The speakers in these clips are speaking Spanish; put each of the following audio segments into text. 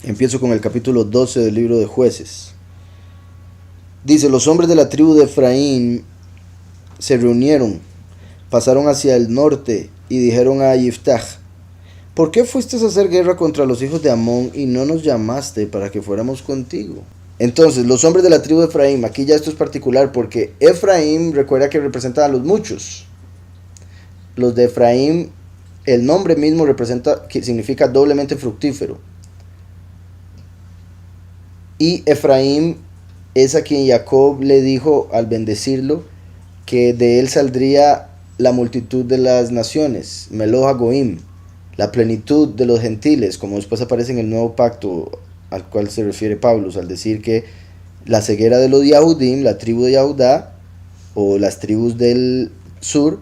Empiezo con el capítulo 12 del libro de Jueces. Dice: los hombres de la tribu de Efraín se reunieron, pasaron hacia el norte y dijeron a Yiftach: ¿por qué fuiste a hacer guerra contra los hijos de Amón y no nos llamaste para que fuéramos contigo? Entonces, los hombres de la tribu de Efraín, aquí ya esto es particular porque Efraín, recuerda que representa a los muchos. Los de Efraín, el nombre mismo representa, que significa doblemente fructífero. Y Efraín es a quien Jacob le dijo al bendecirlo que de él saldría la multitud de las naciones, Meloha Goim, la plenitud de los gentiles, como después aparece en el nuevo pacto al cual se refiere Pablo, al decir que la ceguera de los Yahudim, la tribu de Yahudá, o las tribus del sur,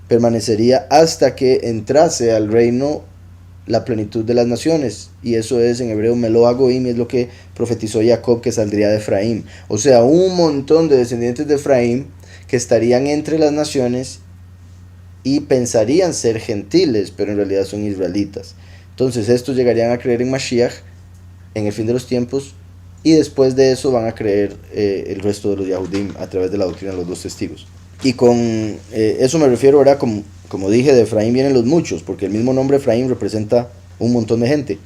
permanecería hasta que entrase al reino la plenitud de las naciones, y eso es en hebreo Meloha Goim, y es lo que profetizó Jacob que saldría de Efraín. O sea, un montón de descendientes de Efraín que estarían entre las naciones y pensarían ser gentiles, pero en realidad son israelitas. Entonces estos llegarían a creer en Mashiach en el fin de los tiempos, y después de eso van a creer el resto de los Yahudim a través de la doctrina de los dos testigos. Y con eso me refiero, ¿verdad? Como dije, de Efraín vienen los muchos, porque el mismo nombre Efraín representa un montón de gente.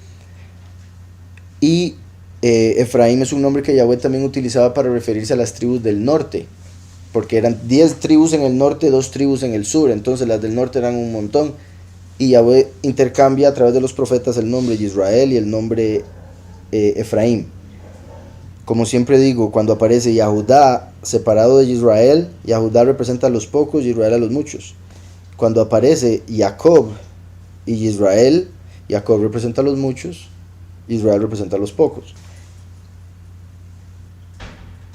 Y Efraín es un nombre que Yahweh también utilizaba para referirse a las tribus del norte, porque eran 10 tribus en el norte, 2 tribus en el sur, entonces las del norte eran un montón. Y Yahweh intercambia a través de los profetas el nombre Israel y el nombre Efraín. Como siempre digo, cuando aparece Yahudá separado de Israel, Yahudá representa a los pocos y Israel a los muchos. Cuando aparece Jacob y Israel, Jacob representa a los muchos, Israel representa a los pocos.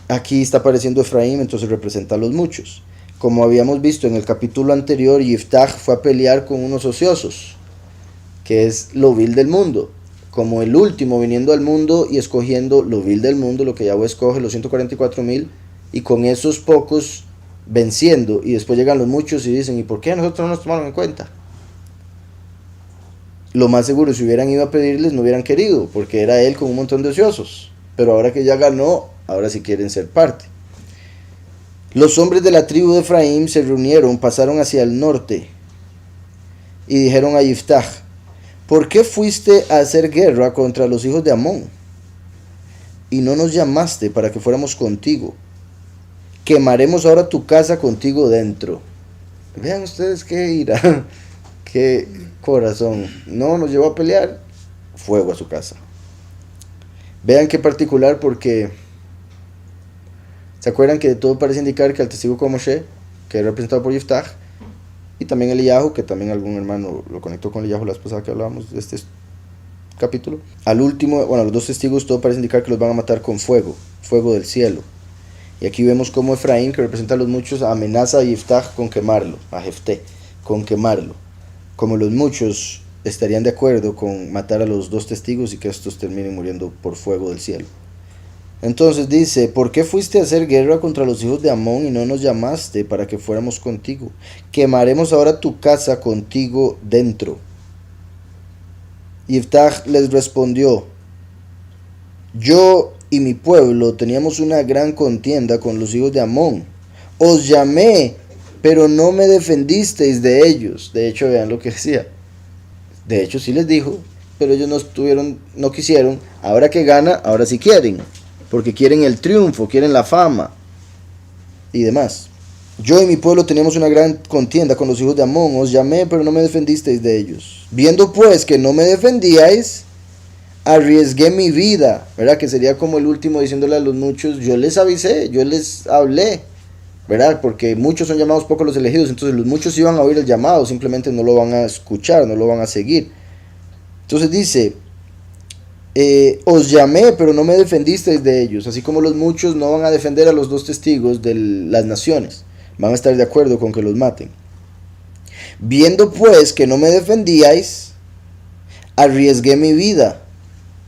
Aquí está apareciendo Efraín, entonces representa a los muchos. Como habíamos visto en el capítulo anterior, Yiftach fue a pelear con unos ociosos, que es lo vil del mundo. Como el último viniendo al mundo y escogiendo lo vil del mundo, lo que Yahweh escoge, los 144,000, y con esos pocos venciendo, y después llegan los muchos y dicen: ¿y por qué nosotros no nos tomaron en cuenta? Lo más seguro, si hubieran ido a pedirles, no hubieran querido, porque era él con un montón de ociosos. Pero ahora que ya ganó, ahora sí quieren ser parte. Los hombres de la tribu de Efraín se reunieron, pasaron hacia el norte y dijeron a Yiftach: ¿por qué fuiste a hacer guerra contra los hijos de Amón y no nos llamaste para que fuéramos contigo? Quemaremos ahora tu casa contigo dentro. Vean ustedes qué ira, qué corazón. No nos llevó a pelear, fuego a su casa. Vean qué particular, porque ¿se acuerdan que todo parece indicar que al testigo como Moshe, que es representado por Yiftach, y también Eliyahu, que también algún hermano lo conectó con Eliyahu la vez pasada que hablábamos de este capítulo, al último, bueno, los dos testigos, todo parece indicar que los van a matar con fuego, fuego del cielo. Y aquí vemos cómo Efraín, que representa a los muchos, amenaza a Yiftach con quemarlo, a Jefté, con quemarlo. Como los muchos estarían de acuerdo con matar a los dos testigos y que estos terminen muriendo por fuego del cielo. Entonces dice: ¿por qué fuiste a hacer guerra contra los hijos de Amón y no nos llamaste para que fuéramos contigo? Quemaremos ahora tu casa contigo dentro. Yiftach les respondió: yo y mi pueblo teníamos una gran contienda con los hijos de Amón. Os llamé, pero no me defendisteis de ellos. De hecho, vean lo que decía. De hecho, sí les dijo, pero ellos no quisieron. Ahora que gana, ahora sí quieren, porque quieren el triunfo, quieren la fama y demás. Yo y mi pueblo teníamos una gran contienda con los hijos de Amón. Os llamé, pero no me defendisteis de ellos. Viendo pues que no me defendíais, arriesgué mi vida, ¿verdad? Que sería como el último diciéndole a los muchos: yo les avisé, yo les hablé, ¿verdad? Porque muchos son llamados, pocos los elegidos. Entonces los muchos iban a oír el llamado, simplemente no lo van a escuchar, no lo van a seguir. Entonces dice: os llamé, pero no me defendisteis de ellos. Así como los muchos no van a defender a los dos testigos de las naciones, van a estar de acuerdo con que los maten. Viendo pues que no me defendíais, arriesgué mi vida,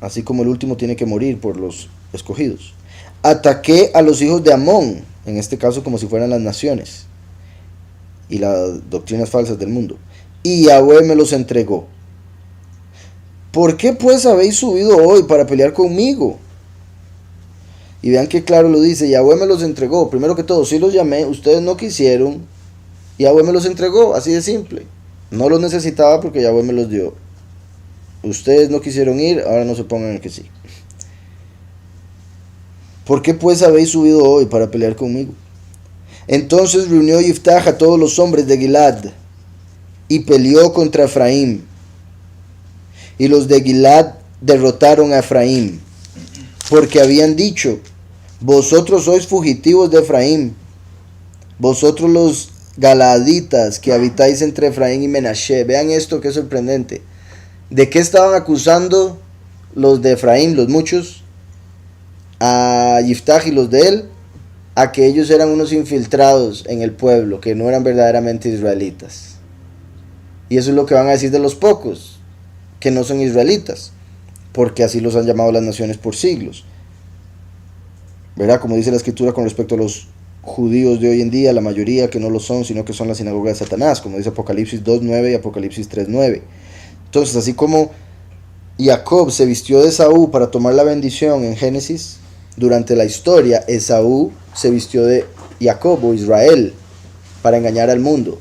así como el último tiene que morir por los escogidos. Ataqué a los hijos de Amón, en este caso como si fueran las naciones y las doctrinas falsas del mundo, y Yahweh me los entregó. ¿por qué pues habéis subido hoy para pelear conmigo? Y vean que claro lo dice, Yahweh me los entregó. Primero que todo, sí los llamé, ustedes no quisieron, Yahweh me los entregó, así de simple. No los necesitaba porque Yahweh me los dio. Ustedes no quisieron ir, ahora no se pongan en que sí. ¿Por qué pues habéis subido hoy para pelear conmigo? Entonces reunió Yiftach a todos los hombres de Gilad y peleó contra Efraín. Y los de Gilad derrotaron a Efraín, porque habían dicho, vosotros sois fugitivos de Efraín, vosotros los galaaditas que habitáis entre Efraín y Menashe. Vean esto que es sorprendente. ¿De qué estaban acusando los de Efraín, los muchos, a Yiftach y los de él? A que ellos eran unos infiltrados en el pueblo, que no eran verdaderamente israelitas. Y eso es lo que van a decir de los pocos, que no son israelitas, porque así los han llamado las naciones por siglos. ¿Verdad? Como dice la escritura con respecto a los judíos de hoy en día, la mayoría que no lo son, sino que son la sinagoga de Satanás, como dice Apocalipsis 2.9 y Apocalipsis 3.9. Entonces, así como Jacob se vistió de Esaú para tomar la bendición en Génesis, durante la historia, Esaú se vistió de Jacob o Israel para engañar al mundo.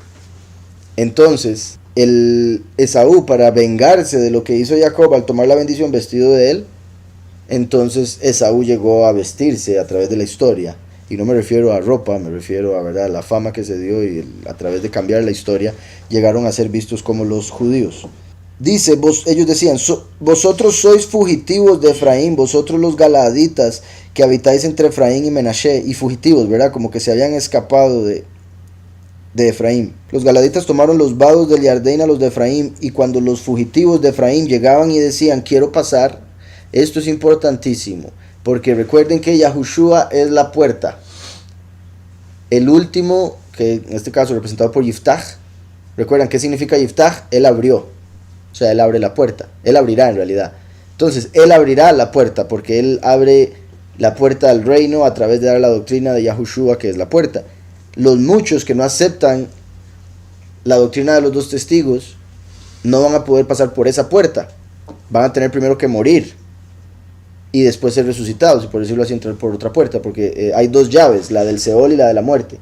Entonces, el Esaú, para vengarse de lo que hizo Jacob al tomar la bendición vestido de él, entonces Esaú llegó a vestirse a través de la historia. Y no me refiero a ropa, me refiero a, ¿verdad?, la fama que se dio y a través de cambiar la historia llegaron a ser vistos como los judíos. Dice, ellos decían, vosotros sois fugitivos de Efraín, vosotros los galaaditas que habitáis entre Efraín y Menashe, y fugitivos, ¿verdad? Como que se habían escapado de Efraín. Los galaditas tomaron los vados del Jardín a los de Efraín, y cuando los fugitivos de Efraín llegaban y decían, quiero pasar, esto es importantísimo, porque recuerden que Yahushua es la puerta. El último, que en este caso representado por Yiftach, ¿recuerdan qué significa Yiftach? Él abrió. O sea, él abre la puerta. Él abrirá en realidad. Entonces, él abrirá la puerta porque él abre la puerta al reino a través de dar la doctrina de Yahushua, que es la puerta. Los muchos que no aceptan la doctrina de los dos testigos no van a poder pasar por esa puerta. Van a tener primero que morir y después ser resucitados, y por decirlo así, entrar por otra puerta, porque hay dos llaves, la del Seol y la de la muerte.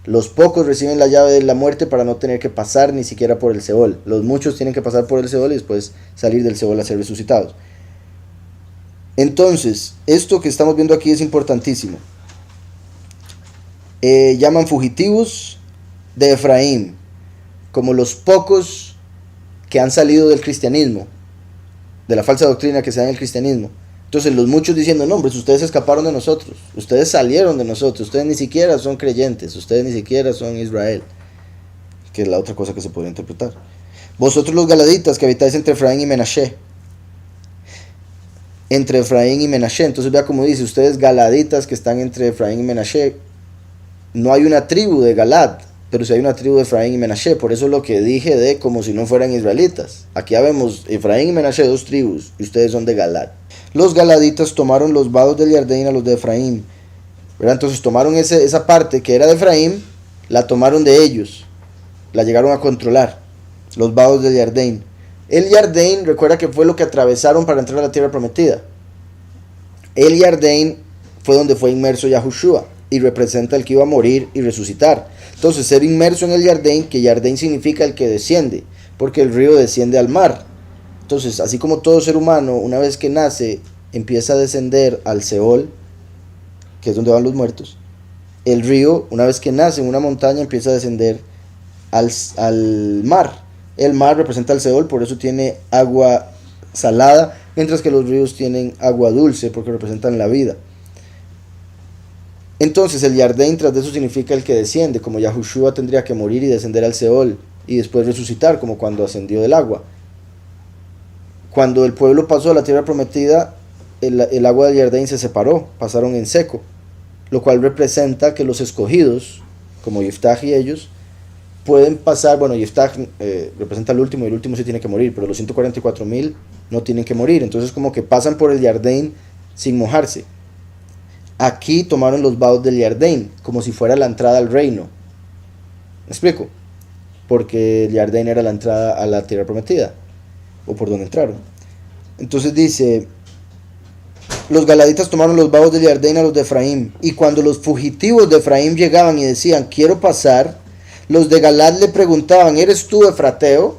Los pocos reciben la llave de la muerte para no tener que pasar ni siquiera por el Seol. Los muchos tienen que pasar por el Seol y después salir del Seol a ser resucitados. Entonces, esto que estamos viendo aquí es importantísimo. Llaman fugitivos de Efraín, como los pocos que han salido del cristianismo, de la falsa doctrina que se da en el cristianismo. Entonces los muchos diciendo, no, hombre, ustedes escaparon de nosotros, ustedes salieron de nosotros, ustedes ni siquiera son creyentes, ustedes ni siquiera son Israel, que es la otra cosa que se podría interpretar. Vosotros los galaditas que habitáis entre Efraín y Menashe, entre Efraín y Menashe, entonces vea como dice, ustedes galaditas que están entre Efraín y Menashe, no hay una tribu de Galad, pero sí hay una tribu de Efraín y Menashe, por eso es lo que dije de como si no fueran israelitas. Aquí ya vemos Efraín y Menashe, dos tribus, y ustedes son de Galad. Los galaditas tomaron los vados del Jardín a los de Efraín, ¿verdad? Entonces tomaron esa parte que era de Efraín, la tomaron de ellos, la llegaron a controlar, los vados del Jardín. El Jardín, recuerda que fue lo que atravesaron para entrar a la tierra prometida. El Jardín fue donde fue inmerso Yahushua y representa el que iba a morir y resucitar. Entonces ser inmerso en el Jardín, que Jardín significa el que desciende, porque el río desciende al mar. Entonces, así como todo ser humano, una vez que nace, empieza a descender al Seol, que es donde van los muertos, el río, una vez que nace en una montaña, empieza a descender al mar. El mar representa el Seol, por eso tiene agua salada, mientras que los ríos tienen agua dulce, porque representan la vida. Entonces, el Jardín tras de eso significa el que desciende, como Yahushua tendría que morir y descender al Seol, y después resucitar, como cuando ascendió del agua. Cuando el pueblo pasó a la tierra prometida, el agua del Jardín se separó, pasaron en seco, lo cual representa que los escogidos, como Yiftach y ellos, pueden pasar, bueno, Yiftach representa el último, y el último sí tiene que morir, pero los 144,000 no tienen que morir, entonces como que pasan por el Jardín sin mojarse. Aquí tomaron los vados del Jardín, como si fuera la entrada al reino. ¿Me explico? Porque el Jardín era la entrada a la tierra prometida, o por donde entraron. Entonces dice, los galaditas tomaron los vados del Jardín a los de Efraín, y cuando los fugitivos de Efraín llegaban y decían, quiero pasar, los de Galad le preguntaban, ¿eres tú Efrateo?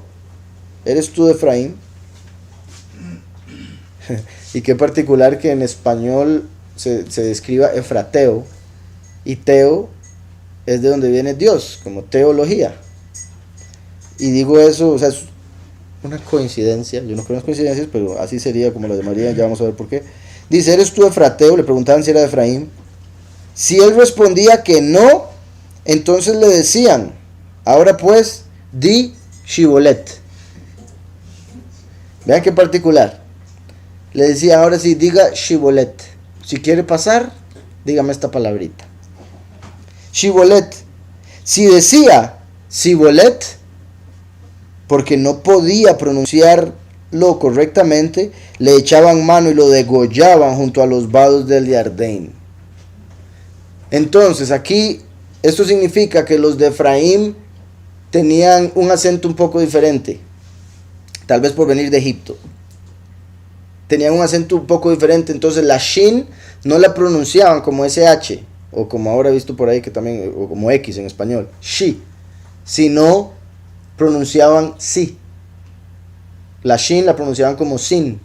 ¿Eres tú de Efraín? Y qué particular que en español se describa Efrateo, y Teo es de donde viene Dios, como teología. Y digo eso, o sea, es una coincidencia, yo no creo en las coincidencias, pero así sería como lo llamaría, ya vamos a ver por qué. Dice, ¿eres tú Efrateo? Le preguntaban si era de Efraín. Si él respondía que no, entonces le decían, ahora pues, di Shibolet. Vean qué particular. Le decía, ahora sí, diga Shibolet. Si quiere pasar, dígame esta palabrita. Shibolet. Si decía Shibolet, porque no podía pronunciarlo correctamente, le echaban mano y lo degollaban junto a los vados del Jardín. Entonces, aquí, esto significa que los de Efraín tenían un acento un poco diferente, tal vez por venir de Egipto. Tenían un acento un poco diferente, entonces la Shin no la pronunciaban como SH, o como ahora he visto por ahí que también, o como X en español, Shi, sino pronunciaban Si. La Shin la pronunciaban como Sin.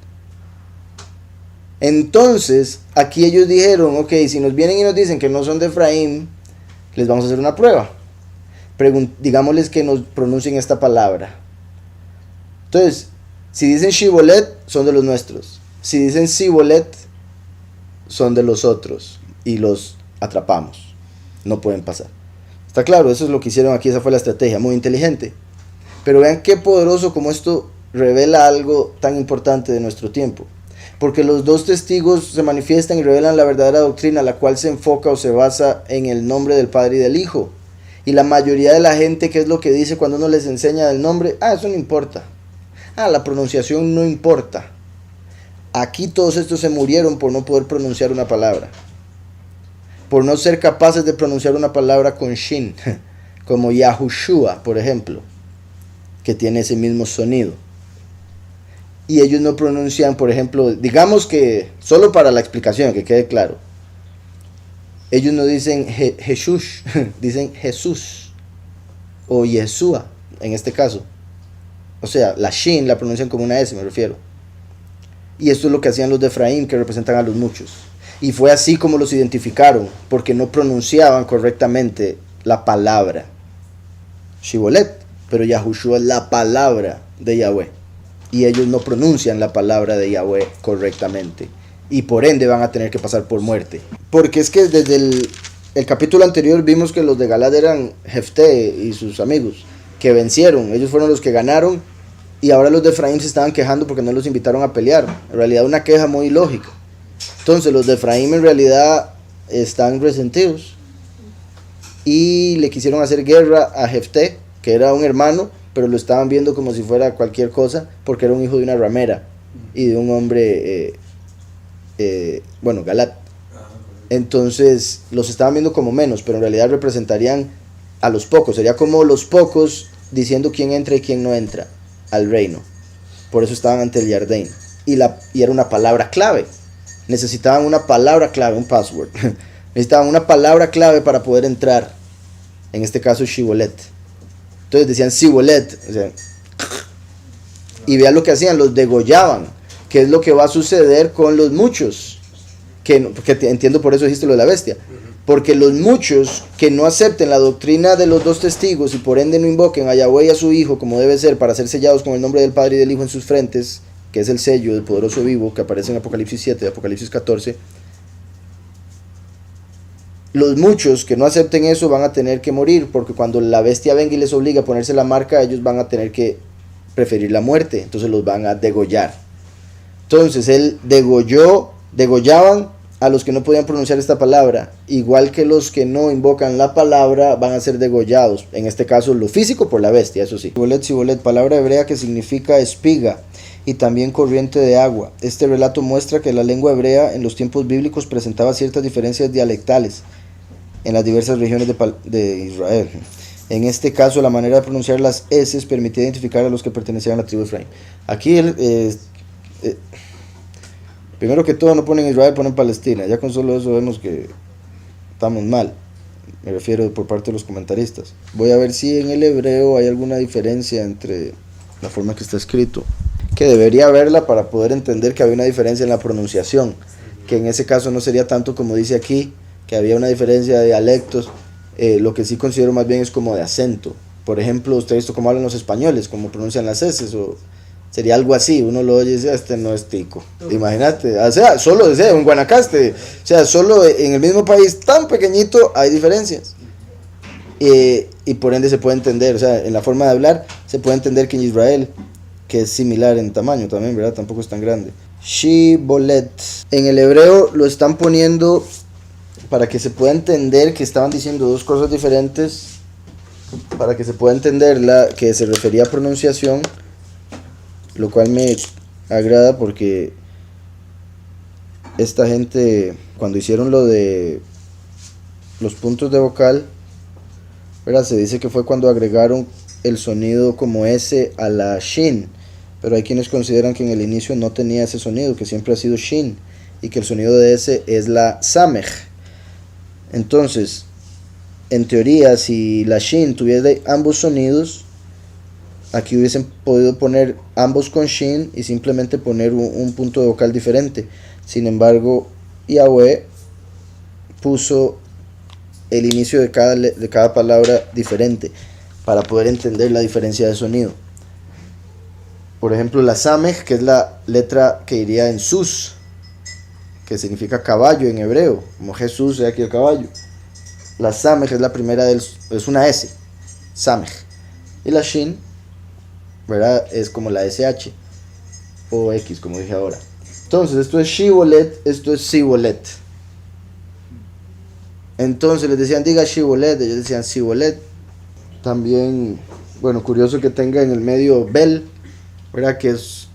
Entonces, aquí ellos dijeron, ok, si nos vienen y nos dicen que no son de Efraín, les vamos a hacer una prueba. Digámosles que nos pronuncien esta palabra. Entonces, si dicen Shibolet, son de los nuestros. Si dicen Sibolet, son de los otros. Y los atrapamos. No pueden pasar. Está claro, eso es lo que hicieron aquí, esa fue la estrategia, muy inteligente. Pero vean qué poderoso como esto revela algo tan importante de nuestro tiempo. Porque los dos testigos se manifiestan y revelan la verdadera doctrina, la cual se enfoca o se basa en el nombre del Padre y del Hijo. Y la mayoría de la gente, ¿qué es lo que dice cuando uno les enseña el nombre? Eso no importa. La pronunciación no importa. Aquí todos estos se murieron por no poder pronunciar una palabra. Por no ser capaces de pronunciar una palabra con Shin. Como Yahushua, por ejemplo. Que tiene ese mismo sonido. Y ellos no pronuncian, por ejemplo, digamos que, solo para la explicación, que quede claro. Ellos no dicen Jesús, dicen Jesús. O Yeshua, en este caso. O sea, la Shin la pronuncian como una S, me refiero. Y esto es lo que hacían los de Efraín, que representan a los muchos. Y fue así como los identificaron, porque no pronunciaban correctamente la palabra. Shibolet, pero Yahushua es la palabra de Yahweh. Y ellos no pronuncian la palabra de Yahweh correctamente. Y por ende van a tener que pasar por muerte. Porque es que desde el capítulo anterior vimos que los de Galad eran Jefté y sus amigos, que vencieron. Ellos fueron los que ganaron. Y ahora los de Efraín se estaban quejando porque no los invitaron a pelear. En realidad una queja muy lógica. Entonces los de Efraín en realidad están resentidos. Y le quisieron hacer guerra a Jefté, que era un hermano, pero lo estaban viendo como si fuera cualquier cosa, porque era un hijo de una ramera y de un hombre, Galad. Entonces los estaban viendo como menos, pero en realidad representarían a los pocos. Sería como los pocos diciendo quién entra y quién no entra al reino. Por eso estaban ante el Jardín. Y era una palabra clave. Necesitaban una palabra clave, un password. Necesitaban una palabra clave para poder entrar. En este caso, Shibolet. Entonces decían Sibolet. O sea, y vean lo que hacían, los degollaban. ¿Qué es lo que va a suceder con los muchos? Porque entiendo por eso dijiste lo de la bestia. Porque los muchos que no acepten la doctrina de los dos testigos y por ende no invoquen a Yahweh y a su Hijo como debe ser para ser sellados con el nombre del Padre y del Hijo en sus frentes, que es el sello del poderoso vivo que aparece en Apocalipsis 7 y Apocalipsis 14, los muchos que no acepten eso van a tener que morir, porque cuando la bestia venga y les obliga a ponerse la marca, ellos van a tener que preferir la muerte, entonces los van a degollar. Entonces él degollaban a los que no podían pronunciar esta palabra, igual que los que no invocan la palabra van a ser degollados, en este caso lo físico por la bestia, eso sí. Sibolet, palabra hebrea que significa espiga y también corriente de agua. Este relato muestra que la lengua hebrea en los tiempos bíblicos presentaba ciertas diferencias dialectales en las diversas regiones de Israel. En este caso, la manera de pronunciar las S permitía identificar a los que pertenecían a la tribu de Efraín. Aquí Primero que todo no ponen Israel, ponen Palestina. Ya con solo eso vemos que estamos mal. Me refiero por parte de los comentaristas. Voy a ver si en el hebreo hay alguna diferencia entre la forma que está escrito. Que debería haberla para poder entender que había una diferencia en la pronunciación. Que en ese caso no sería tanto como dice aquí, que había una diferencia de dialectos. Lo que sí considero más bien es como de acento. Por ejemplo, usted ha visto cómo hablan los españoles, cómo pronuncian las S, o sería algo así. Uno lo oye y dice, este no es tico. Imagínate, o sea, solo en Guanacaste, o sea, solo en el mismo país tan pequeñito hay diferencias. Y por ende se puede entender, o sea, en la forma de hablar se puede entender que en Israel, que es similar en tamaño también, ¿verdad? Tampoco es tan grande. Shibolet. En el hebreo lo están poniendo para que se pueda entender que estaban diciendo dos cosas diferentes, para que se pueda entender la que se refería a pronunciación, lo cual me agrada porque esta gente, cuando hicieron lo de los puntos de vocal, ¿verdad? Se dice que fue cuando agregaron el sonido como S a la Shin, pero hay quienes consideran que en el inicio no tenía ese sonido, que siempre ha sido Shin, y que el sonido de S es la Samech. Entonces, en teoría, si la Shin tuviera ambos sonidos, aquí hubiesen podido poner ambos con Shin y simplemente poner un punto de vocal diferente. Sin embargo, Yahweh puso el inicio de cada palabra diferente para poder entender la diferencia de sonido. Por ejemplo, la Samech, que es la letra que iría en Sus, que significa caballo en hebreo, como Jesús es aquí el caballo. La Samech es la primera es una S, Samech. Y la Shin, ¿verdad? Es como la SH o X, como dije ahora. Entonces, esto es Shibolet, esto es Sibolet. Entonces les decían, diga Shibolet, ellos decían Sibolet. También, bueno, curioso que tenga en el medio Bel, ¿verdad? Que es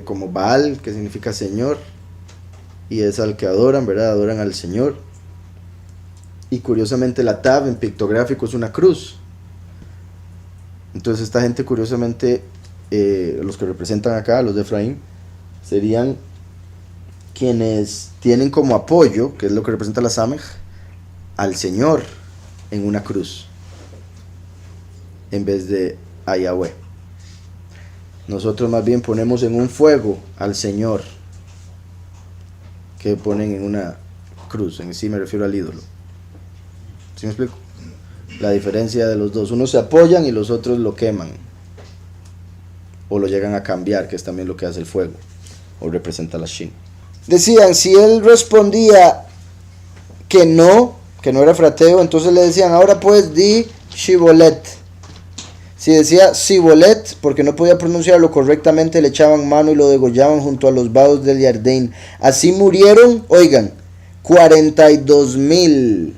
como Baal, que significa Señor. Y es al que adoran, ¿verdad? Adoran al Señor. Y curiosamente la Tav en pictográfico es una cruz. Entonces esta gente curiosamente, los que representan acá, los de Efraín, serían quienes tienen como apoyo, que es lo que representa la Samech, al Señor en una cruz, en vez de a Yahweh. Nosotros más bien ponemos en un fuego al Señor, que ponen en una cruz. En sí me refiero al ídolo. ¿Sí me explico? La diferencia de los dos. Unos se apoyan y los otros lo queman. O lo llegan a cambiar, que es también lo que hace el fuego. O representa la Shin. Decían, si él respondía que no era frateo, entonces le decían, ahora pues di Shibolet. Si decía Sibolet, porque no podía pronunciarlo correctamente, le echaban mano y lo degollaban junto a los vados del Yardén. Así murieron, oigan, 42,000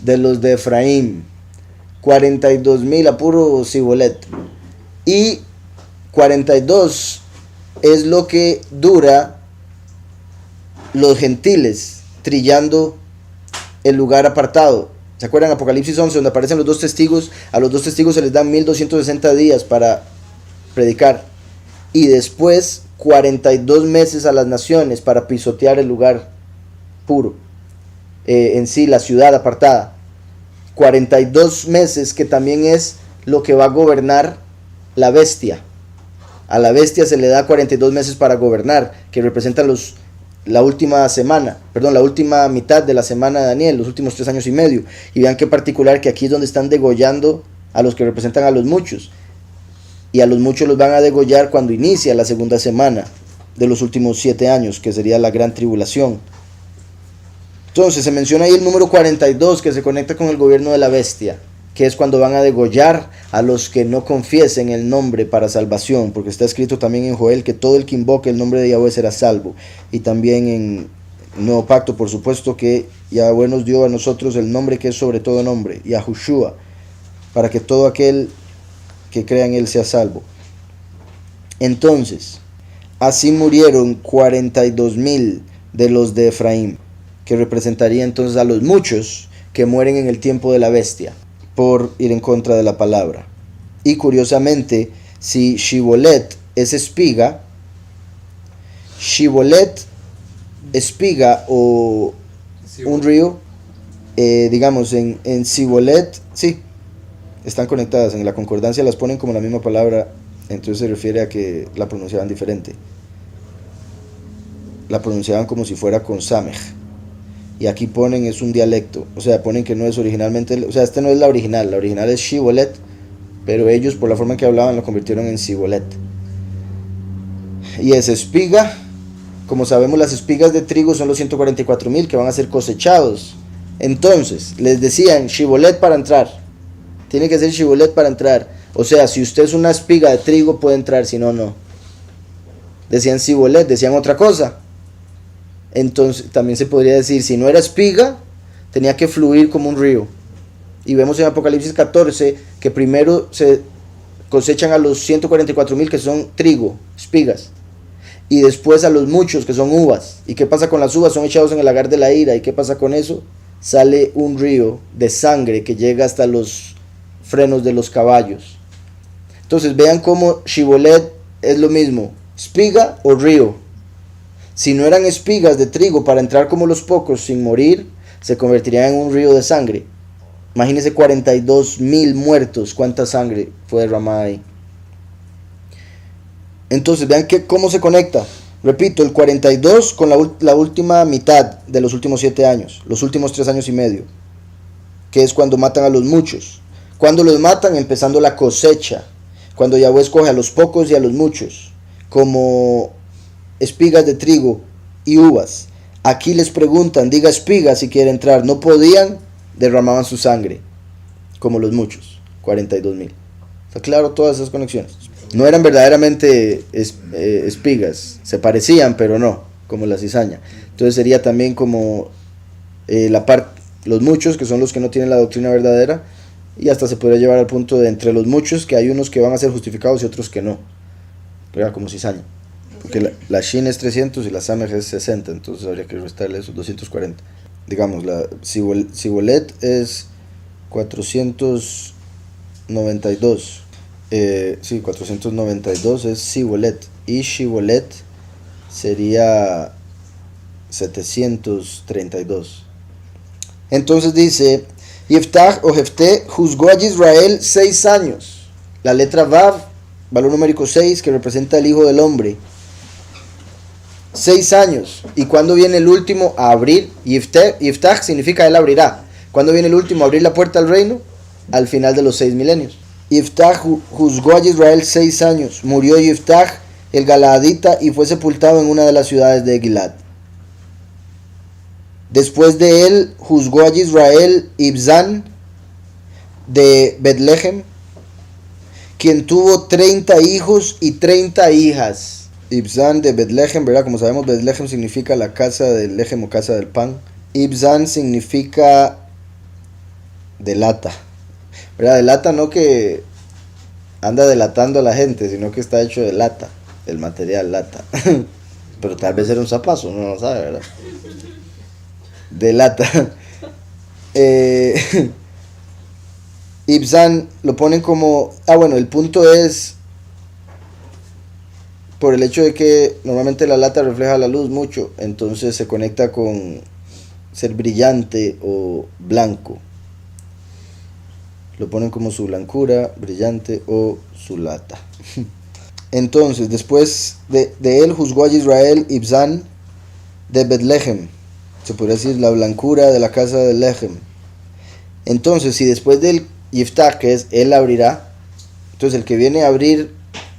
de los de Efraín. 42,000 a puro Sibolet. Y 42 es lo que dura los gentiles trillando el lugar apartado. ¿Se acuerdan? Apocalipsis 11, donde aparecen los dos testigos. A los dos testigos se les dan 1260 días para predicar. Y después 42 meses a las naciones para pisotear el lugar puro. En sí, la ciudad apartada. 42 meses, que también es lo que va a gobernar la bestia. A la bestia se le da 42 meses para gobernar, que representan la última mitad de la semana de Daniel, los últimos 3 años y medio. Y vean qué particular que aquí es donde están degollando a los que representan a los muchos. Y a los muchos los van a degollar cuando inicia la segunda semana de los últimos 7 años, que sería la gran tribulación. Entonces se menciona ahí el número 42, que se conecta con el gobierno de la bestia, que es cuando van a degollar a los que no confiesen el nombre para salvación, porque está escrito también en Joel que todo el que invoque el nombre de Yahweh será salvo. Y también en el Nuevo Pacto, por supuesto, que Yahweh nos dio a nosotros el nombre que es sobre todo nombre, Yahushua, para que todo aquel que crea en él sea salvo. Entonces, así murieron 42,000 de los de Efraín, que representaría entonces a los muchos que mueren en el tiempo de la bestia por ir en contra de la palabra. Y curiosamente, si Shibolet es espiga, Shibolet espiga o un río, digamos en Sibolet, sí, están conectadas, en la concordancia las ponen como la misma palabra, entonces se refiere a que la pronunciaban diferente, la pronunciaban como si fuera con Samej, y aquí ponen es un dialecto, o sea, ponen que no es originalmente, o sea, este no es la original es Shibolet, pero ellos por la forma en que hablaban lo convirtieron en Sibolet. Y es espiga, como sabemos las espigas de trigo son los 144,000 que van a ser cosechados. Entonces, les decían Shibolet para entrar. Tiene que ser Shibolet para entrar. O sea, si usted es una espiga de trigo puede entrar, si no, no. Decían Shibolet, decían otra cosa. Entonces, también se podría decir, si no era espiga, tenía que fluir como un río. Y vemos en Apocalipsis 14 que primero se cosechan a los 144,000 que son trigo, espigas. Y después a los muchos que son uvas. ¿Y qué pasa con las uvas? Son echados en el lagar de la ira. ¿Y qué pasa con eso? Sale un río de sangre que llega hasta los frenos de los caballos. Entonces vean cómo Shibolet es lo mismo, espiga o río. Si no eran espigas de trigo para entrar como los pocos sin morir, se convertirían en un río de sangre. Imagínense 42,000 muertos, cuánta sangre fue derramada ahí. Entonces vean cómo se conecta. Repito, el 42 con la última mitad de los últimos 7 años, los últimos 3 años y medio, que es cuando matan a los muchos. Cuando los matan, empezando la cosecha, cuando Yahweh escoge a los pocos y a los muchos, como espigas de trigo y uvas. Aquí les preguntan, diga espiga si quiere entrar. No podían, derramaban su sangre, como los muchos, 42,000. ¿Está claro todas esas conexiones? No eran verdaderamente espigas, se parecían, pero no, como la cizaña. Entonces sería también como los muchos, que son los que no tienen la doctrina verdadera, y hasta se podría llevar al punto de entre los muchos, que hay unos que van a ser justificados y otros que no. Pero como cizaña. Porque la Shin es 300 y la Samej es 60, entonces habría que restarle esos 240. Digamos, la Sibolet es 492. Sí, 492 es Sibolet. Y Shibolet sería 732. Entonces dice, Yiftach o Jefté juzgó a Israel 6 años. La letra Vav, valor numérico 6, que representa el Hijo del Hombre. 6 años. ¿Y cuando viene el último a abrir? Yiftach significa él abrirá. ¿Cuándo viene el último a abrir la puerta al reino? Al final de los 6 milenios. Yiftach juzgó a Israel 6 años. Murió Yiftach, el Galaadita, y fue sepultado en una de las ciudades de Gilad. Después de él juzgó a Israel Ibzán de Betlehem, quien tuvo 30 hijos y 30 hijas. Ibzán de Betlehem, ¿verdad? Como sabemos, Betlehem significa la casa del lejem o casa del pan. Ibzán significa delata, ¿verdad? Delata no que anda delatando a la gente, sino que está hecho de lata, el material lata. Pero tal vez era un zapazo, no lo sabe, ¿verdad? De lata. Ibzán lo ponen como... bueno, el punto es por el hecho de que normalmente la lata refleja la luz mucho, entonces se conecta con ser brillante o blanco. Lo ponen como su blancura, brillante o su lata. Entonces, después de él juzgó a Israel Ibzán de Betlehem. Se podría decir la blancura de la casa de Lechem. Entonces, si después del Yiftach, que es él abrirá, entonces el que viene a abrir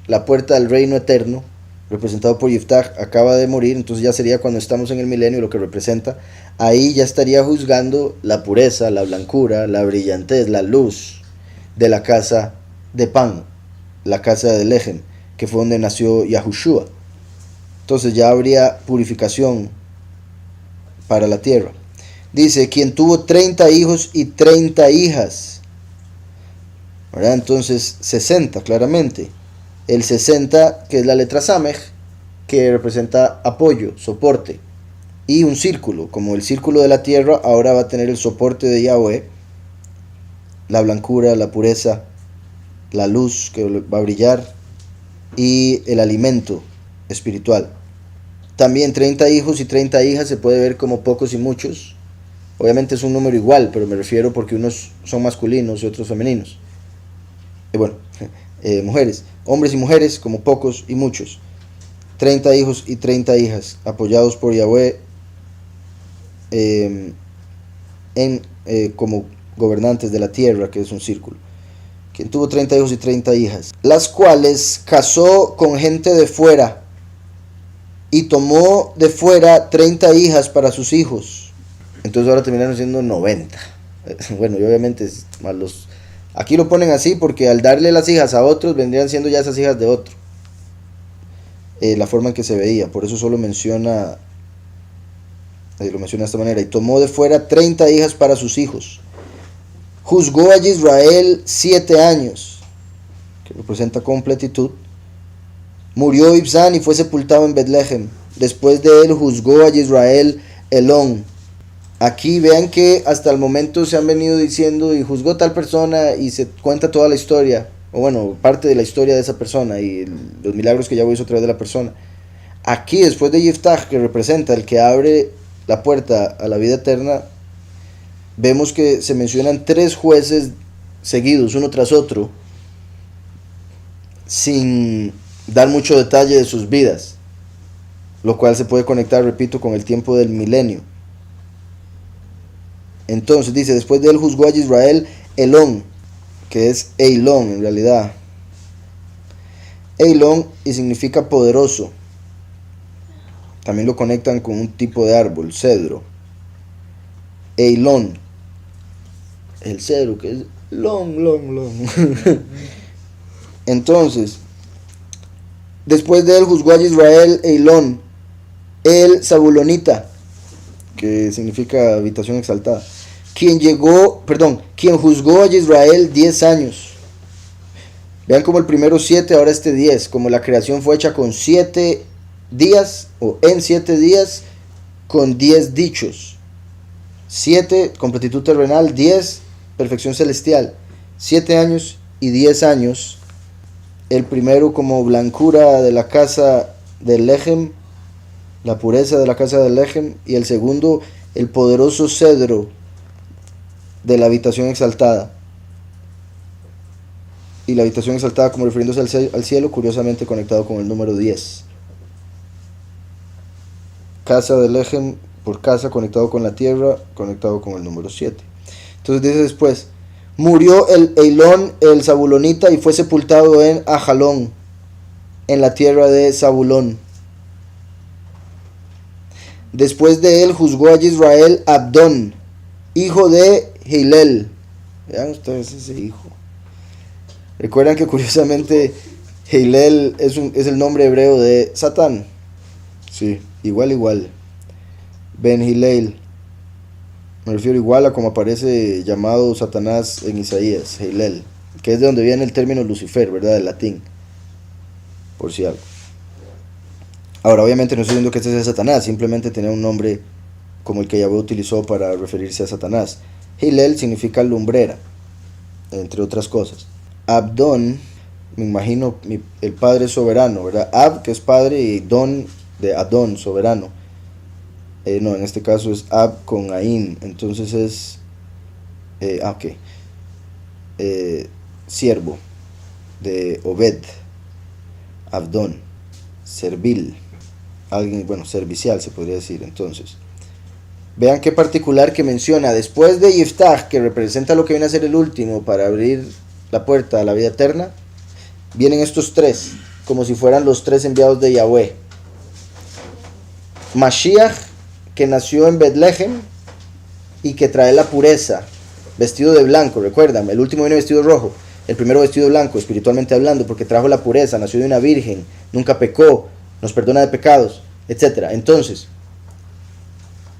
la puerta del reino eterno, representado por Yiftach, acaba de morir, entonces ya sería cuando estamos en el milenio, lo que representa, ahí ya estaría juzgando la pureza, la blancura, la brillantez, la luz de la casa de pan, la casa de Lechem, que fue donde nació Yahushua. Entonces ya habría purificación para la tierra. Dice, quien tuvo 30 hijos y 30 hijas, ¿verdad? Entonces 60 claramente. El 60, que es la letra Samej, que representa apoyo, soporte, y un círculo, como el círculo de la tierra, ahora va a tener el soporte de Yahweh, la blancura, la pureza, la luz que va a brillar, y el alimento espiritual. También 30 hijos y 30 hijas se puede ver como pocos y muchos. Obviamente es un número igual, pero me refiero porque unos son masculinos y otros femeninos. Bueno, mujeres, hombres y mujeres como pocos y muchos. 30 hijos y 30 hijas, apoyados por Yahweh como gobernantes de la tierra, que es un círculo. Quien tuvo 30 hijos y 30 hijas, las cuales casó con gente de fuera, y tomó de fuera 30 hijas para sus hijos. Entonces ahora terminaron siendo 90. Bueno, y obviamente más los... Aquí lo ponen así porque al darle las hijas a otros vendrían siendo ya esas hijas de otro. La forma en que se veía, por eso solo menciona, lo menciona de esta manera. Y tomó de fuera 30 hijas para sus hijos. Juzgó a Israel 7 años, que representa completitud. Murió Ibzán y fue sepultado en Betlehem. Después de él juzgó a Israel Elón. Aquí vean que hasta el momento se han venido diciendo y juzgó tal persona y se cuenta toda la historia, o bueno, parte de la historia de esa persona y los milagros que Yahweh hizo a través de la persona. Aquí después de Yiftach, que representa el que abre la puerta a la vida eterna, vemos que se mencionan 3 jueces seguidos, uno tras otro, sin dar mucho detalle de sus vidas, lo cual se puede conectar, repito, con el tiempo del milenio. Entonces dice, después de él juzgó a Israel Elón, que es Eilón en realidad. Eilón y significa poderoso. También lo conectan con un tipo de árbol, cedro. Eilón, el cedro que es long. Entonces, después de él juzgó a Israel Eilón, el Zabulonita, que significa habitación exaltada, quien juzgó a Israel 10 años. Vean como el primero 7, ahora 10, como la creación fue hecha con 7 días, o en 7 días, con 10 dichos. 7, completitud terrenal, 10, perfección celestial. 7 años y 10 años. El primero como blancura de la casa del Lechem, la pureza de la casa del Lechem, y el segundo, el poderoso cedro de la habitación exaltada. Y la habitación exaltada como refiriéndose al cielo, curiosamente conectado con el número 10. Casa del Lechem, por casa, conectado con la tierra, conectado con el número 7. Entonces dice después, murió el Eilón, el Zabulonita, y fue sepultado en Ajalón, en la tierra de Zabulón. Después de él juzgó a Israel Abdón, hijo de Hillel. Vean ustedes ese hijo. Recuerdan que curiosamente Hillel es el nombre hebreo de Satán. Sí, igual. Ben Hillel. Me refiero igual a como aparece llamado Satanás en Isaías, Hillel, que es de donde viene el término Lucifer, ¿verdad? Del latín. Por si algo. Ahora, obviamente no estoy diciendo que este sea Satanás, simplemente tenía un nombre como el que Yahweh utilizó para referirse a Satanás. Hillel significa lumbrera, entre otras cosas. Abdón, me imagino el padre soberano, ¿verdad? Ab, que es padre, y Don, de Adón, soberano. No, en este caso es Ab con Ain, entonces es... siervo, de Obed, Abdón, servil, alguien, bueno, servicial se podría decir. Entonces, vean qué particular que menciona, después de Yiftach, que representa lo que viene a ser el último para abrir la puerta a la vida eterna, vienen estos 3, como si fueran los 3 enviados de Yahweh. Mashiach, que nació en Betlehem y que trae la pureza, vestido de blanco, recuerdan, el último vino vestido rojo, el primero vestido blanco, espiritualmente hablando, porque trajo la pureza, nació de una virgen, nunca pecó, nos perdona de pecados, etc. Entonces,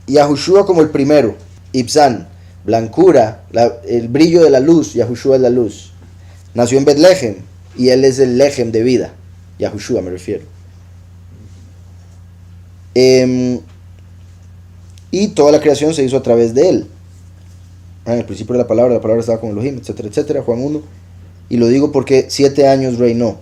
Yahushua como el primero, Ibzán, blancura, el brillo de la luz, Yahushua es la luz. Nació en Betlehem y él es el Lechem de vida, Yahushua me refiero. Y toda la creación se hizo a través de él. En el principio de la palabra estaba con Elohim, etcétera, Juan 1. Y lo digo porque 7 años reinó.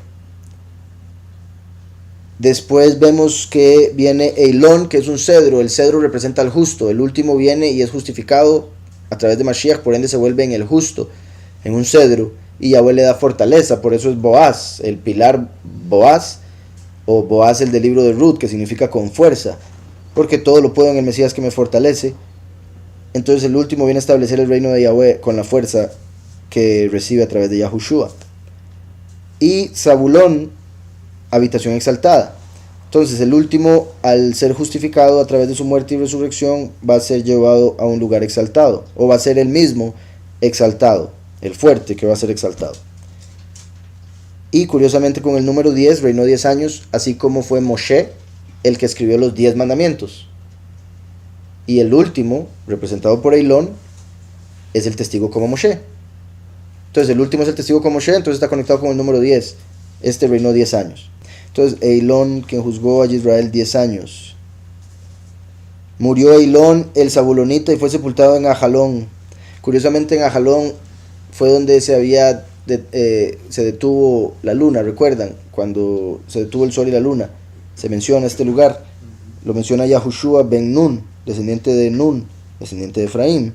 Después vemos que viene Eilón, que es un cedro. El cedro representa al justo. El último viene y es justificado a través de Mashiach, por ende se vuelve en el justo, en un cedro. Y Yahweh le da fortaleza, por eso es Boaz, el pilar Boaz, o Boaz el del libro de Ruth, que significa con fuerza, porque todo lo puedo en el Mesías que me fortalece. Entonces el último viene a establecer el reino de Yahweh con la fuerza que recibe a través de Yahushua. Y Zabulón, habitación exaltada. Entonces el último, al ser justificado a través de su muerte y resurrección, va a ser llevado a un lugar exaltado, o va a ser el mismo exaltado, el fuerte que va a ser exaltado. Y curiosamente con el número 10 reinó 10 años, así como fue Moshe el que escribió los 10 mandamientos. Y el último, representado por Eilón, es el testigo como Moshe. Entonces el último es el testigo como Moshe, entonces está conectado con el número 10. Este reinó 10 años. Entonces Eilón, quien juzgó a Israel 10 años. Murió Eilón el Zabulonita y fue sepultado en Ajalón. Curiosamente en Ajalón fue donde se detuvo la luna, ¿recuerdan? Cuando se detuvo el sol y la luna. Se menciona este lugar. Lo menciona Yahushua ben Nun, descendiente de Nun, descendiente de Efraín,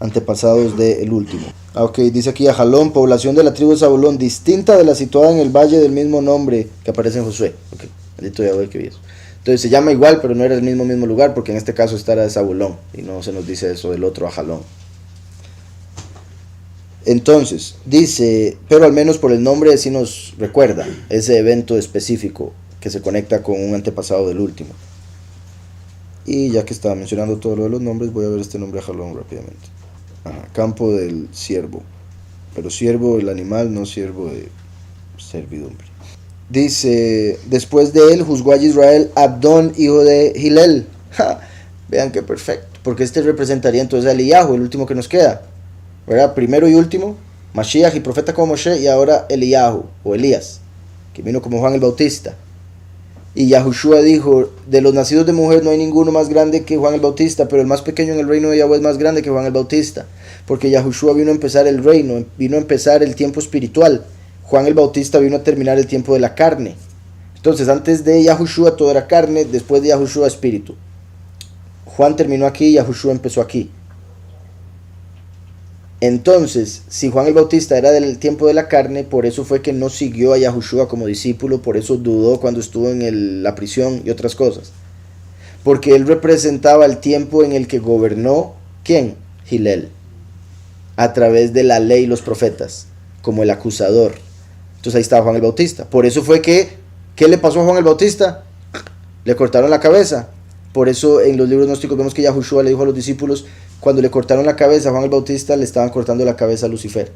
antepasados del último. Ok, dice aquí Ajalón, población de la tribu de Zabulón, distinta de la situada en el valle del mismo nombre que aparece en Josué. Ok, maldito Yahweh que vi eso. Entonces se llama igual, pero no era el mismo lugar, porque en este caso esta era de Zabulón, y no se nos dice eso del otro Ajalón. Entonces, dice, pero al menos por el nombre sí nos recuerda ese evento específico que se conecta con un antepasado del último. Y ya que estaba mencionando todo lo de los nombres, voy a ver este nombre Ajalón rápidamente. Ajá, campo del siervo, pero siervo el animal, no siervo de servidumbre. Dice, después de él juzgó a Israel Abdón, hijo de Hilel. Vean qué perfecto, porque este representaría entonces a Eliyahu, el último que nos queda, ¿verdad? Primero y último, Mashiach y profeta como Moshe, y ahora Eliyahu, o Elías, que vino como Juan el Bautista. Y Yahushua dijo, de los nacidos de mujer no hay ninguno más grande que Juan el Bautista, pero el más pequeño en el reino de Yahweh es más grande que Juan el Bautista, porque Yahushua vino a empezar el reino, vino a empezar el tiempo espiritual. Juan el Bautista vino a terminar el tiempo de la carne. Entonces antes de Yahushua todo era carne, después de Yahushua espíritu. Juan terminó aquí y Yahushua empezó aquí. Entonces, si Juan el Bautista era del tiempo de la carne, por eso fue que no siguió a Yahushua como discípulo, por eso dudó cuando estuvo en la prisión y otras cosas. Porque él representaba el tiempo en el que gobernó, ¿quién? Hilel, a través de la ley y los profetas, como el acusador. Entonces ahí estaba Juan el Bautista. Por eso fue que, ¿qué le pasó a Juan el Bautista? Le cortaron la cabeza. Por eso en los libros gnósticos vemos que Yahushua le dijo a los discípulos, cuando le cortaron la cabeza a Juan el Bautista, le estaban cortando la cabeza a Lucifer.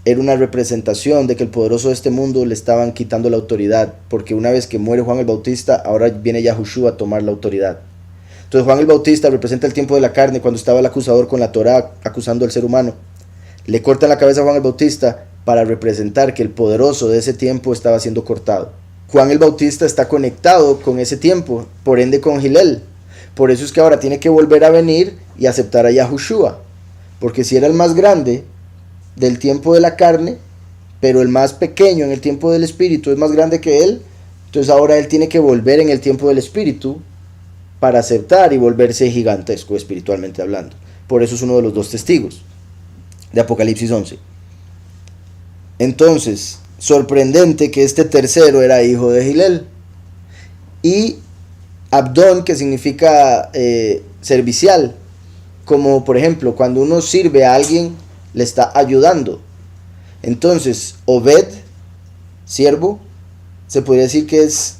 Era una representación de que el poderoso de este mundo le estaban quitando la autoridad, porque una vez que muere Juan el Bautista, ahora viene Yahushua a tomar la autoridad. Entonces Juan el Bautista representa el tiempo de la carne, cuando estaba el acusador con la Torá acusando al ser humano. Le cortan la cabeza a Juan el Bautista para representar que el poderoso de ese tiempo estaba siendo cortado. Juan el Bautista está conectado con ese tiempo, por ende con Hilel. Por eso es que ahora tiene que volver a venir y aceptar a Yahushua. Porque si era el más grande del tiempo de la carne, pero el más pequeño en el tiempo del espíritu es más grande que él, entonces ahora él tiene que volver en el tiempo del espíritu para aceptar y volverse gigantesco espiritualmente hablando. Por eso es uno de los dos testigos de Apocalipsis 11. Entonces, sorprendente que este tercero era hijo de Hilel. Y Abdón, que significa servicial, como por ejemplo cuando uno sirve a alguien, le está ayudando. Entonces Obed, siervo, se podría decir que es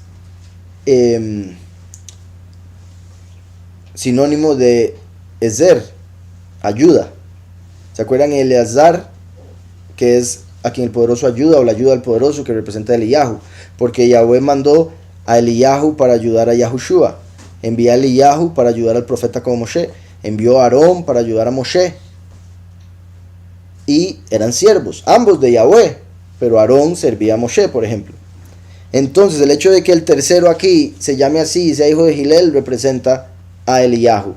sinónimo de Ezer, ayuda. ¿Se acuerdan? Eleazar, que es a quien el poderoso ayuda, o la ayuda al poderoso, que representa a Eliyahu, porque Yahweh mandó a Eliyahu para ayudar a Yahushua, envió a Eliyahu para ayudar al profeta como Moshe, envió a Aarón para ayudar a Moshe, y eran siervos, ambos de Yahweh, pero Aarón servía a Moshe, por ejemplo. Entonces el hecho de que el tercero aquí se llame así y sea hijo de Hilel representa a Eliyahu,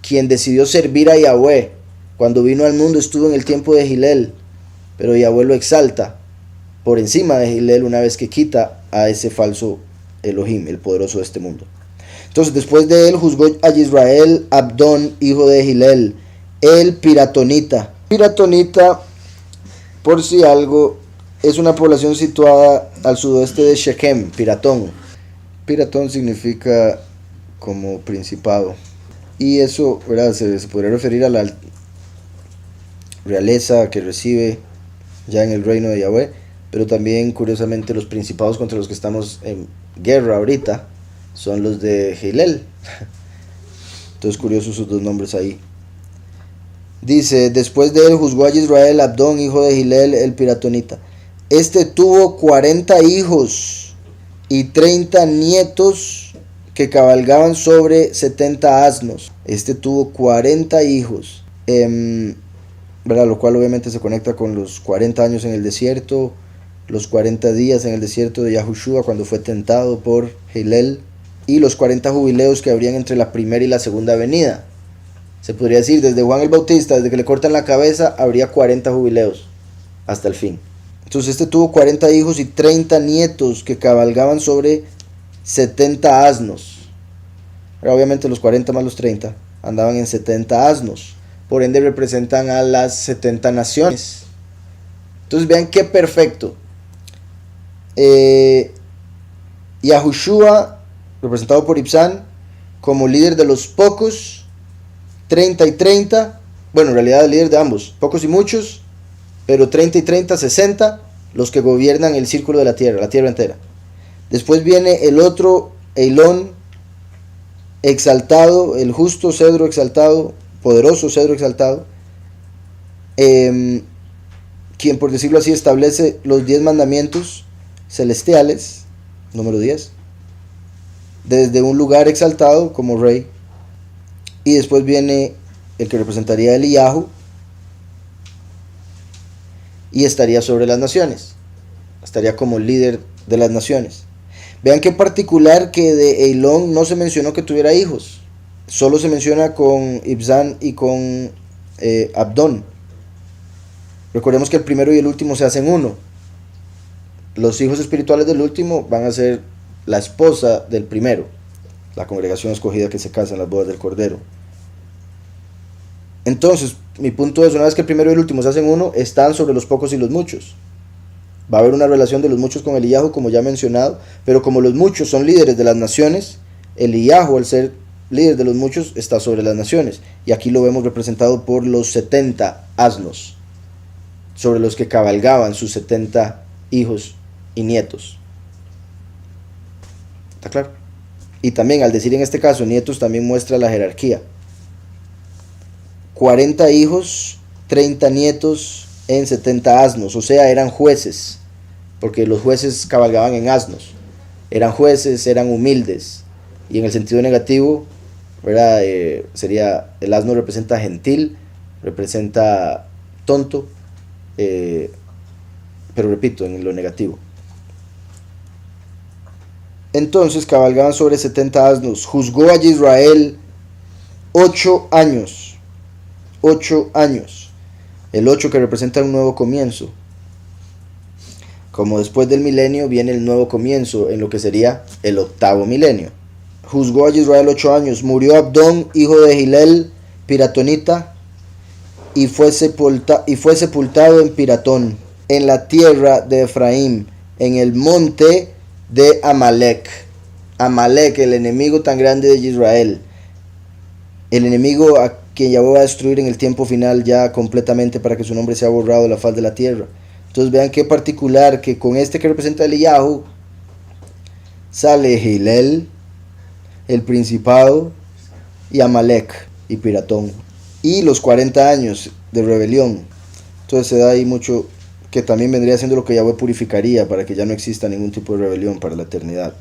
quien decidió servir a Yahweh. Cuando vino al mundo estuvo en el tiempo de Hilel, pero Yahweh lo exalta por encima de Hilel una vez que quita a ese falso Elohim, el poderoso de este mundo. Entonces, después de él juzgó a Israel Abdón, hijo de Hilel, el piratonita. Piratonita, por si algo, es una población situada al sudoeste de Shechem, Piratón. Piratón significa como principado. Y eso, ¿verdad? Se podría referir a la realeza que recibe ya en el reino de Yahweh, pero también curiosamente los principados contra los que estamos en guerra ahorita son los de Hilel. Entonces curiosos sus dos nombres ahí. Dice, después de él juzgó a Israel Abdón, hijo de Hilel, el piratonita. Este tuvo 40 hijos y 30 nietos que cabalgaban sobre 70 asnos. Este tuvo 40 hijos, ¿verdad? Lo cual obviamente se conecta con los 40 años en el desierto, los 40 días en el desierto de Yahushua cuando fue tentado por Hilel, y los 40 jubileos que habrían entre la primera y la segunda venida. Se podría decir, desde Juan el Bautista, desde que le cortan la cabeza, habría 40 jubileos hasta el fin. Entonces este tuvo 40 hijos y 30 nietos que cabalgaban sobre 70 asnos. Pero obviamente los 40 más los 30 andaban en 70 asnos. Por ende representan a las 70 naciones. Entonces vean qué perfecto. Yahushua, representado por Ibzan, como líder de los pocos, 30 y 30, bueno, en realidad el líder de ambos, pocos y muchos, pero 30 y 30, 60, los que gobiernan el círculo de la tierra entera. Después viene el otro, Eilón, exaltado, el justo cedro exaltado, poderoso cedro exaltado, quien por decirlo así establece los 10 mandamientos celestiales, número 10, desde un lugar exaltado como rey. Y después viene el que representaría a Eliyahu y estaría sobre las naciones, estaría como líder de las naciones. Vean qué particular que de Eilón no se mencionó que tuviera hijos, solo se menciona con Ibzan y con Abdón. Recordemos que el primero y el último se hacen uno. Los hijos espirituales del último van a ser la esposa del primero, la congregación escogida que se casa en las bodas del Cordero. Entonces, mi punto es, una vez que el primero y el último se hacen uno, están sobre los pocos y los muchos. Va a haber una relación de los muchos con Eliyahu, como ya he mencionado, pero como los muchos son líderes de las naciones, Eliyahu, al ser líder de los muchos, está sobre las naciones. Y aquí lo vemos representado por los 70 asnos, sobre los que cabalgaban sus 70 hijos y nietos. ¿Está claro? Y también al decir en este caso nietos también muestra la jerarquía. 40 hijos, 30 nietos en 70 asnos, o sea, eran jueces, porque los jueces cabalgaban en asnos. Eran jueces, eran humildes. Y en el sentido negativo, ¿verdad? Sería, el asno representa gentil, representa tonto, pero repito, en lo negativo. Entonces cabalgaban sobre 70 asnos. Juzgó a Israel 8 años. 8 años. El 8 que representa un nuevo comienzo. Como después del milenio viene el nuevo comienzo en lo que sería el 8º milenio. Juzgó a Israel 8 años. Murió Abdón, hijo de Hilel, piratonita, y fue sepultado en Piratón, en la tierra de Efraín, en el monte de Amalek. Amalek, el enemigo tan grande de Israel, el enemigo a quien Yahweh va a destruir en el tiempo final ya completamente para que su nombre sea borrado de la faz de la tierra. Entonces vean qué particular que con este que representa a Eliyahu sale Hilel, el principado, y Amalek y Piratón, y los 40 años de rebelión. Entonces se da ahí mucho que también vendría siendo lo que Yahweh purificaría para que ya no exista ningún tipo de rebelión para la eternidad.